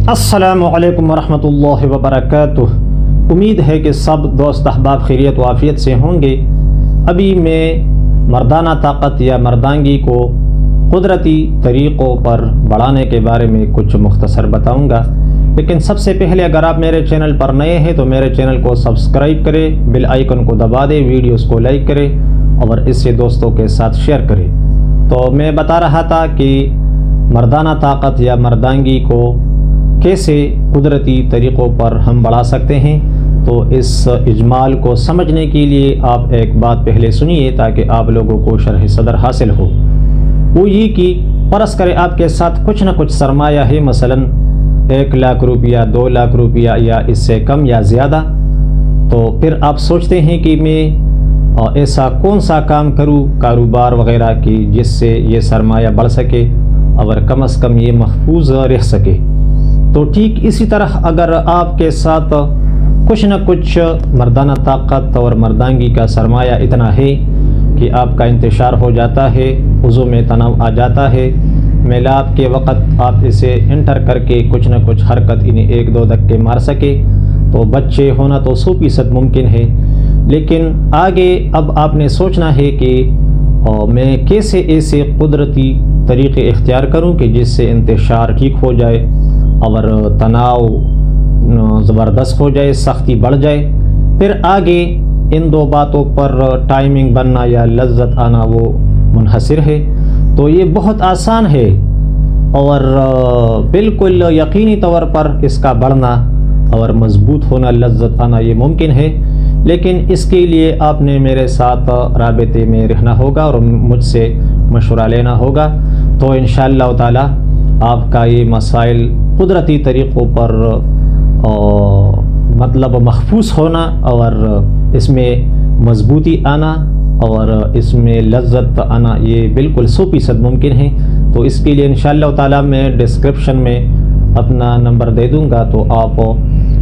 السلام علیکم ورحمۃ اللہ وبرکاتہ۔ امید ہے کہ سب دوست احباب خیریت و عافیت سے ہوں گے۔ ابھی میں مردانہ طاقت یا مردانگی کو قدرتی طریقوں پر بڑھانے کے بارے میں کچھ مختصر بتاؤں گا، لیکن سب سے پہلے اگر آپ میرے چینل پر نئے ہیں تو میرے چینل کو سبسکرائب کریں، بیل آئیکن کو دبا دیں، ویڈیوز کو لائک کریں اور اسے دوستوں کے ساتھ شیئر کریں۔ تو میں بتا رہا تھا کہ مردانہ طاقت یا مردانگی کو کیسے قدرتی طریقوں پر ہم بڑھا سکتے ہیں۔ تو اس اجمال کو سمجھنے کے لیے آپ ایک بات پہلے سنیے تاکہ آپ لوگوں کو شرح صدر حاصل ہو۔ وہ یہ کہ فرض کرے آپ کے ساتھ کچھ نہ کچھ سرمایہ ہے، مثلا 1 لاکھ روپیہ، 2 لاکھ روپیہ یا اس سے کم یا زیادہ، تو پھر آپ سوچتے ہیں کہ میں ایسا کون سا کام کروں کاروبار وغیرہ کی جس سے یہ سرمایہ بڑھ سکے اور کم از کم یہ محفوظ رہ سکے۔ تو ٹھیک اسی طرح اگر آپ کے ساتھ کچھ نہ کچھ مردانہ طاقت اور مردانگی کا سرمایہ اتنا ہے کہ آپ کا انتشار ہو جاتا ہے، عضو میں تناؤ آ جاتا ہے، میلاد کے وقت آپ اسے انٹر کر کے کچھ نہ کچھ حرکت انہیں 1-2 دھکے مار سکے، تو بچے ہونا تو 100% ممکن ہے۔ لیکن آگے اب آپ نے سوچنا ہے کہ میں کیسے ایسے قدرتی طریقے اختیار کروں کہ جس سے انتشار ٹھیک ہو جائے اور تناؤ زبردست ہو جائے، سختی بڑھ جائے۔ پھر آگے ان 2 باتوں پر ٹائمنگ بننا یا لذت آنا وہ منحصر ہے۔ تو یہ بہت آسان ہے اور بالکل یقینی طور پر اس کا بڑھنا اور مضبوط ہونا، لذت آنا یہ ممکن ہے، لیکن اس کے لیے آپ نے میرے ساتھ رابطے میں رہنا ہوگا اور مجھ سے مشورہ لینا ہوگا۔ تو انشاءاللہ تعالی آپ کا یہ مسائل قدرتی طریقوں پر مطلب محفوظ ہونا اور اس میں مضبوطی آنا اور اس میں لذت آنا یہ بالکل 100% ممکن ہے۔ تو اس کے لیے انشاءاللہ تعالی میں ڈسکرپشن میں اپنا نمبر دے دوں گا، تو آپ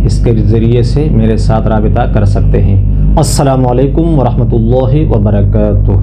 اس کے ذریعے سے میرے ساتھ رابطہ کر سکتے ہیں۔ السلام علیکم ورحمۃ اللہ وبرکاتہ۔